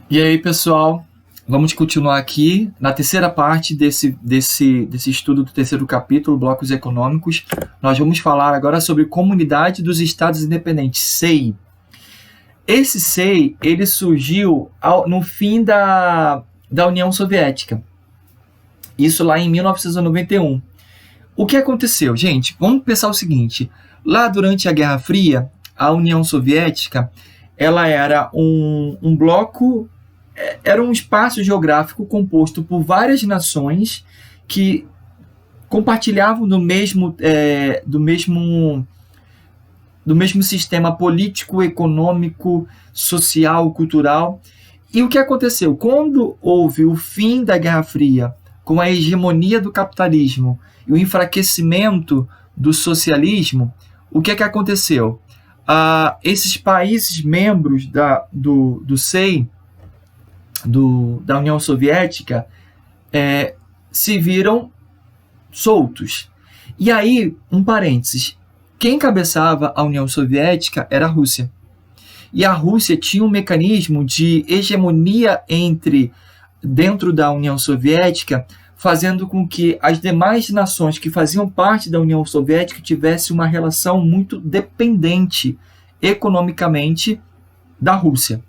E aí, pessoal, vamos continuar aqui na terceira parte desse estudo do terceiro capítulo, Blocos Econômicos. Nós vamos falar agora sobre Comunidade dos Estados Independentes, SEI. Esse SEI, ele surgiu no fim da União Soviética. Isso lá em 1991. O que aconteceu? Gente, vamos pensar o seguinte. Lá durante a Guerra Fria, a União Soviética, ela era um bloco, era um espaço geográfico composto por várias nações que compartilhavam do mesmo sistema político, econômico, social, cultural. E o que aconteceu? Quando houve o fim da Guerra Fria, com a hegemonia do capitalismo e o enfraquecimento do socialismo, o que aconteceu? Esses países membros do SEI, da União Soviética, se viram soltos. E aí, um parênteses, quem encabeçava a União Soviética era a Rússia. E a Rússia tinha um mecanismo de hegemonia dentro da União Soviética, fazendo com que as demais nações que faziam parte da União Soviética tivessem uma relação muito dependente economicamente da Rússia.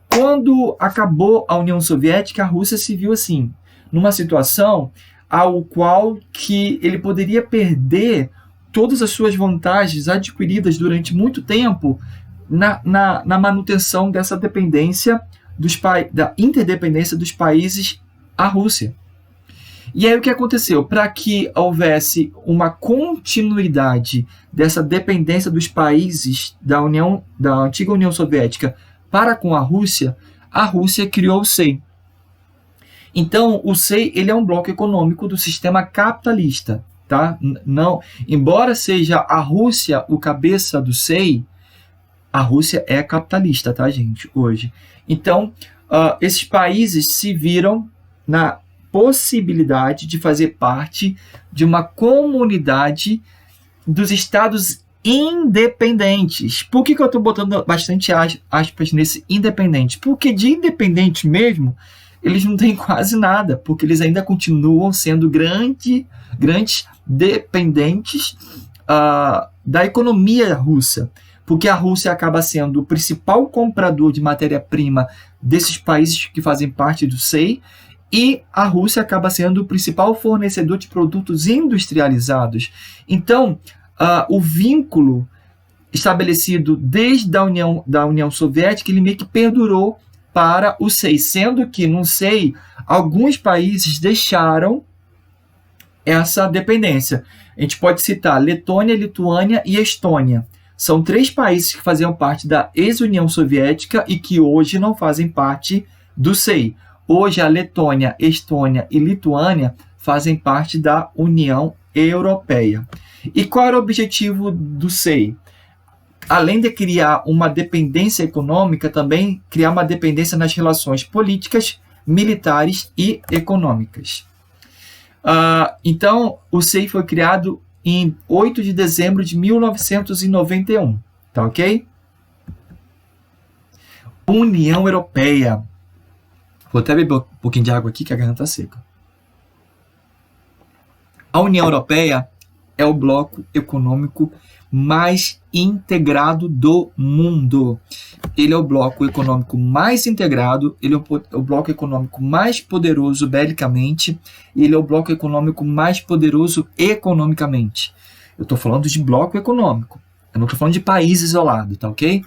Quando acabou a União Soviética, a Rússia se viu assim, numa situação ao qual que ele poderia perder todas as suas vantagens adquiridas durante muito tempo na manutenção dessa dependência da interdependência dos países à Rússia. E aí o que aconteceu? Para que houvesse uma continuidade dessa dependência dos países da antiga União Soviética para com a Rússia criou o SEI. Então, o SEI ele é um bloco econômico do sistema capitalista. Tá? Não, embora seja a Rússia o cabeça do SEI, a Rússia é capitalista, tá, gente, hoje. Então, esses países se viram na possibilidade de fazer parte de uma comunidade dos estados independentes. Por que eu estou botando bastante aspas nesse independente? Porque de independente mesmo, eles não têm quase nada, porque eles ainda continuam sendo grandes dependentes da economia russa, porque a Rússia acaba sendo o principal comprador de matéria-prima desses países que fazem parte do SEI, e a Rússia acaba sendo o principal fornecedor de produtos industrializados. Então, o vínculo estabelecido desde a União Soviética, ele meio que perdurou para o SEI, sendo que no SEI, alguns países deixaram essa dependência. A gente pode citar Letônia, Lituânia e Estônia. São 3 países que faziam parte da ex-União Soviética e que hoje não fazem parte do SEI. Hoje, a Letônia, Estônia e Lituânia fazem parte da União Europeia. E qual era o objetivo do SEI? Além de criar uma dependência econômica, também criar uma dependência nas relações políticas, militares e econômicas. Então, o SEI foi criado em 8 de dezembro de 1991. Tá ok? União Europeia. Vou até beber um pouquinho de água aqui, que a garganta está seca. A União Europeia é o bloco econômico mais integrado do mundo. Ele é o bloco econômico mais integrado, ele é o bloco econômico mais poderoso belicamente, e ele é o bloco econômico mais poderoso economicamente. Eu estou falando de bloco econômico, eu não estou falando de país isolado, tá ok?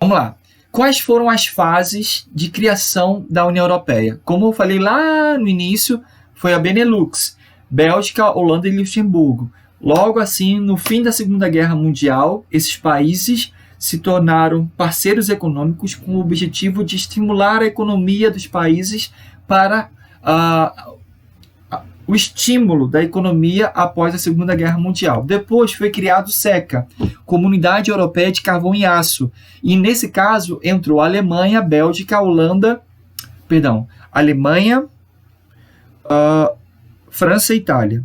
Vamos lá. Quais foram as fases de criação da União Europeia? Como eu falei lá no início, foi a Benelux, Bélgica, Holanda e Luxemburgo. Logo assim, no fim da Segunda Guerra Mundial, esses países se tornaram parceiros econômicos com o objetivo de estimular a economia dos países para o estímulo da economia após a Segunda Guerra Mundial. Depois foi criado o SECA, Comunidade Europeia de Carvão e Aço, e nesse caso entrou a Alemanha, Bélgica, Alemanha, França e Itália.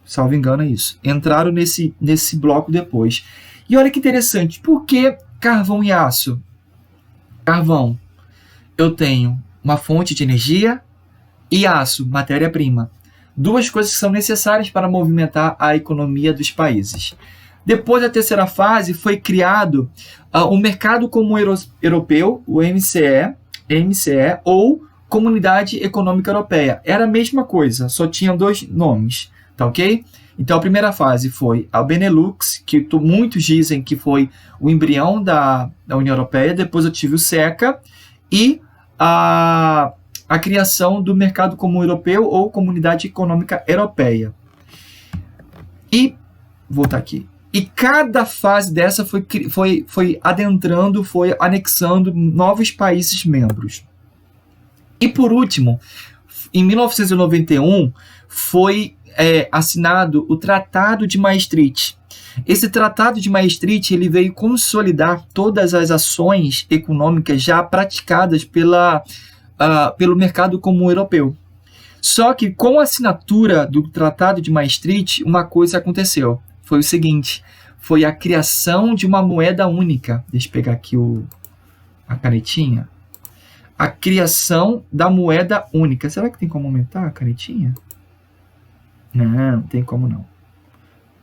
Salvo engano é isso. Entraram nesse bloco depois. E olha que interessante, por que carvão e aço? carvão, eu tenho uma fonte de energia, e aço, matéria-prima. Duas coisas que são necessárias para movimentar a economia dos países. Depois da terceira fase, foi criado o Mercado Comum Europeu, o MCE, ou Comunidade Econômica Europeia. Era a mesma coisa, só tinha dois nomes, tá ok? Então, a primeira fase foi a Benelux, que muitos dizem que foi o embrião da União Europeia. Depois eu tive o SECA e a criação do Mercado Comum Europeu ou Comunidade Econômica Europeia. E, voltar aqui. E cada fase dessa foi adentrando, foi anexando novos países membros. E, por último, em 1991, foi assinado o Tratado de Maastricht. Esse Tratado de Maastricht ele veio consolidar todas as ações econômicas já praticadas pelo Mercado Comum Europeu. Só que com a assinatura do Tratado de Maastricht, uma coisa aconteceu. Foi o seguinte, foi a criação de uma moeda única. Deixa eu pegar aqui a canetinha. A criação da moeda única. Será que tem como aumentar a canetinha? Não tem como não.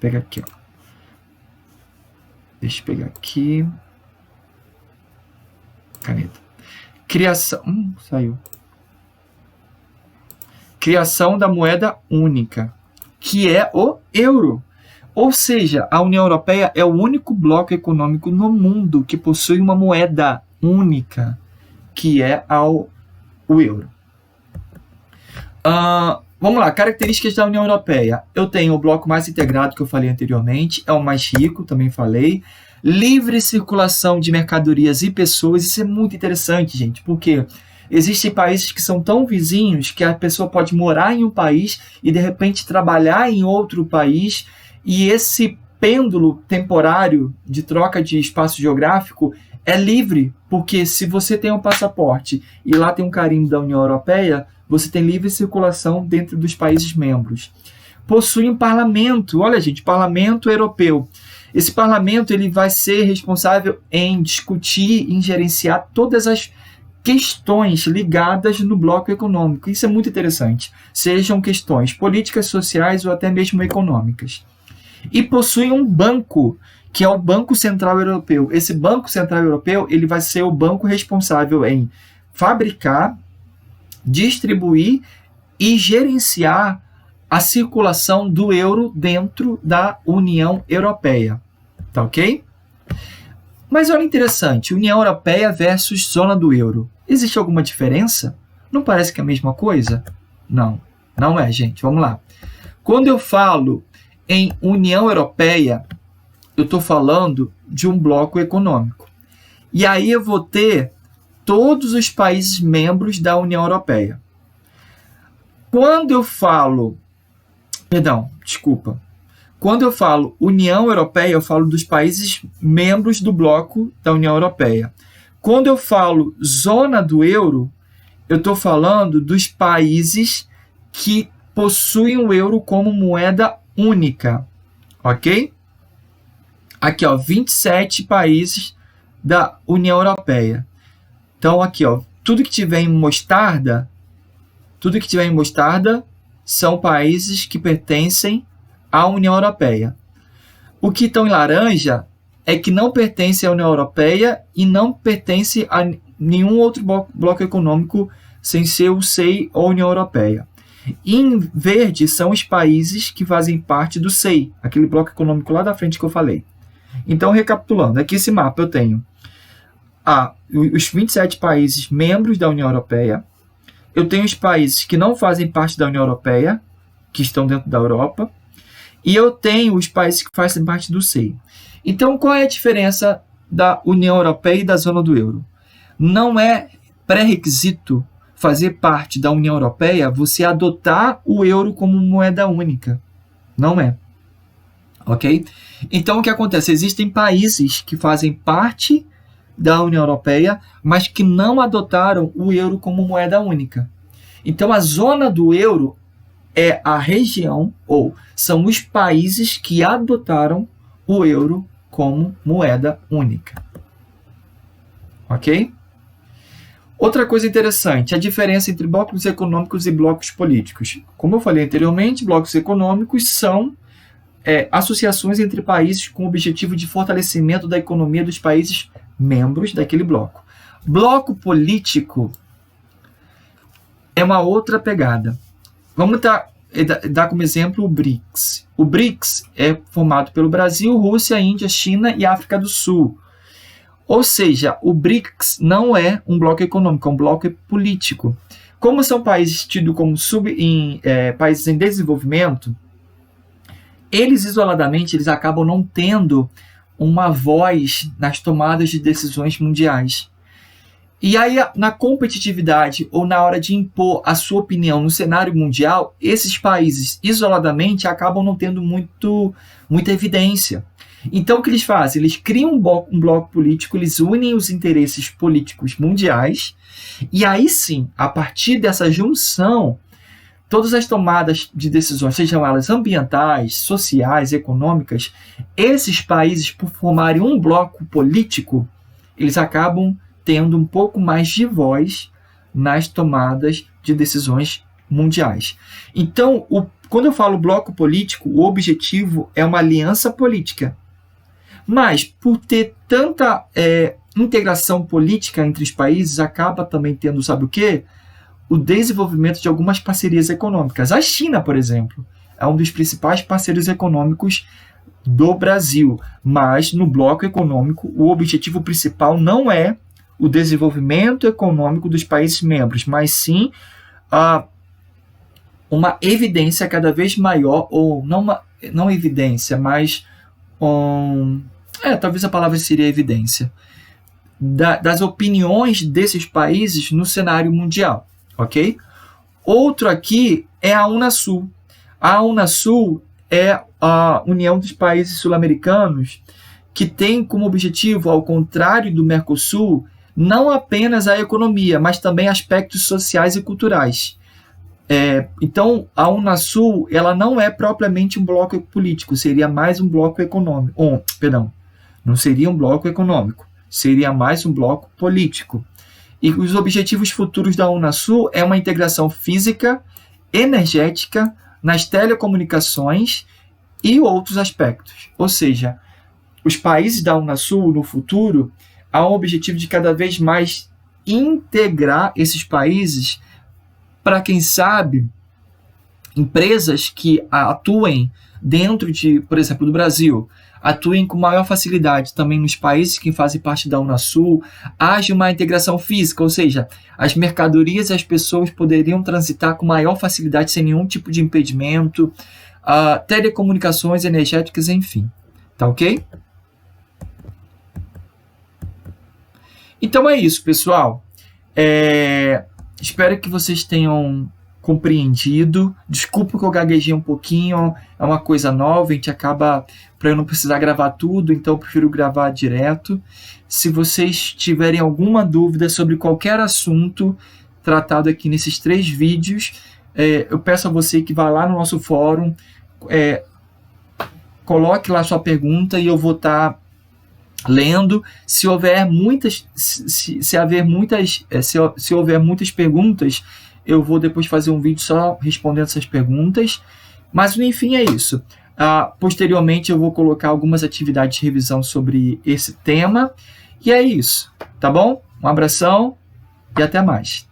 Pega aqui, ó. Deixa eu pegar aqui. Caneta. Criação. Saiu. Criação da moeda única, que é o euro. Ou seja, a União Europeia é o único bloco econômico no mundo que possui uma moeda única, que é o euro. Vamos lá, características da União Europeia. Eu tenho o bloco mais integrado que eu falei anteriormente, é o mais rico, também falei. Livre circulação de mercadorias e pessoas, isso é muito interessante, gente, porque existem países que são tão vizinhos que a pessoa pode morar em um país e, de repente, trabalhar em outro país, e esse pêndulo temporário de troca de espaço geográfico é livre, porque se você tem um passaporte e lá tem um carimbo da União Europeia, você tem livre circulação dentro dos países membros. Possui um parlamento, olha gente, parlamento europeu. Esse parlamento ele vai ser responsável em discutir, em gerenciar todas as questões ligadas no bloco econômico. Isso é muito interessante. Sejam questões políticas, sociais ou até mesmo econômicas. E possui um banco, que é o Banco Central Europeu. Esse Banco Central Europeu ele vai ser o banco responsável em fabricar, distribuir e gerenciar a circulação do euro dentro da União Europeia. Tá ok? Mas olha interessante, União Europeia versus zona do euro. Existe alguma diferença? Não parece que é a mesma coisa? Não, não é, gente. Vamos lá. Quando eu falo em União Europeia, eu estou falando de um bloco econômico. E aí eu vou ter todos os países membros da União Europeia. Quando eu falo... Quando eu falo União Europeia, eu falo dos países membros do bloco da União Europeia. Quando eu falo zona do euro, eu estou falando dos países que possuem o euro como moeda única. Ok? Aqui, ó, 27 países da União Europeia. Então, aqui, ó, tudo que tiver em mostarda são países que pertencem à União Europeia. O que estão em laranja é que não pertence à União Europeia e não pertence a nenhum outro bloco econômico sem ser o SEI ou União Europeia. E em verde são os países que fazem parte do SEI, aquele bloco econômico lá da frente que eu falei. Então, recapitulando, aqui esse mapa eu tenho os 27 países membros da União Europeia, eu tenho os países que não fazem parte da União Europeia, que estão dentro da Europa, e eu tenho os países que fazem parte do SEI. Então, qual é a diferença da União Europeia e da zona do euro? Não é pré-requisito fazer parte da União Europeia você adotar o euro como moeda única. Não é. Ok? Então, o que acontece? Existem países que fazem parte da União Europeia, mas que não adotaram o euro como moeda única. Então, a zona do euro é a região, ou são os países que adotaram o euro como moeda única. Ok? Outra coisa interessante, a diferença entre blocos econômicos e blocos políticos. Como eu falei anteriormente, blocos econômicos são associações entre países com o objetivo de fortalecimento da economia dos países membros daquele bloco. Bloco político é uma outra pegada. Vamos dar como exemplo o BRICS. O BRICS é formado pelo Brasil, Rússia, Índia, China e África do Sul. Ou seja, o BRICS não é um bloco econômico, é um bloco político. Como são países tidos como países em desenvolvimento, eles isoladamente eles acabam não tendo uma voz nas tomadas de decisões mundiais. E aí, na competitividade ou na hora de impor a sua opinião no cenário mundial, esses países isoladamente acabam não tendo muita evidência. Então, o que eles fazem? Eles criam um bloco político, eles unem os interesses políticos mundiais, e aí sim, a partir dessa junção, todas as tomadas de decisões, sejam elas ambientais, sociais, econômicas, esses países, por formarem um bloco político, eles acabam tendo um pouco mais de voz nas tomadas de decisões mundiais. Então, quando eu falo bloco político, o objetivo é uma aliança política. Mas, por ter tanta integração política entre os países, acaba também tendo, sabe o quê? O desenvolvimento de algumas parcerias econômicas. A China, por exemplo, é um dos principais parceiros econômicos do Brasil. Mas, no bloco econômico, o objetivo principal não é o desenvolvimento econômico dos países membros, mas sim uma evidência cada vez maior, ou não evidência, mas talvez a palavra seria evidência, das opiniões desses países no cenário mundial, ok? Outro aqui é a Unasul. A Unasul é a União dos Países Sul-Americanos, que tem como objetivo, ao contrário do Mercosul, não apenas a economia, mas também aspectos sociais e culturais. Então, a Unasul ela não é propriamente um bloco político, seria mais um bloco econômico. Não seria um bloco econômico, seria mais um bloco político. E os objetivos futuros da Unasul é uma integração física, energética, nas telecomunicações e outros aspectos. Ou seja, os países da Unasul, no futuro, há um objetivo de cada vez mais integrar esses países para, quem sabe, empresas que atuem dentro por exemplo, do Brasil, atuem com maior facilidade também nos países que fazem parte da Unasul, haja uma integração física, ou seja, as mercadorias e as pessoas poderiam transitar com maior facilidade sem nenhum tipo de impedimento, telecomunicações energéticas, enfim. Tá ok? Então é isso, pessoal. Espero que vocês tenham compreendido. Desculpa que eu gaguejei um pouquinho, é uma coisa nova, a gente acaba, para eu não precisar gravar tudo, então eu prefiro gravar direto. Se vocês tiverem alguma dúvida sobre qualquer assunto tratado aqui nesses 3 vídeos, eu peço a você que vá lá no nosso fórum, coloque lá sua pergunta e eu vou estar lendo. Se houver muitas perguntas, eu vou depois fazer um vídeo só respondendo essas perguntas. Mas, enfim, é isso. Posteriormente, eu vou colocar algumas atividades de revisão sobre esse tema. E é isso, tá bom? Um abração e até mais.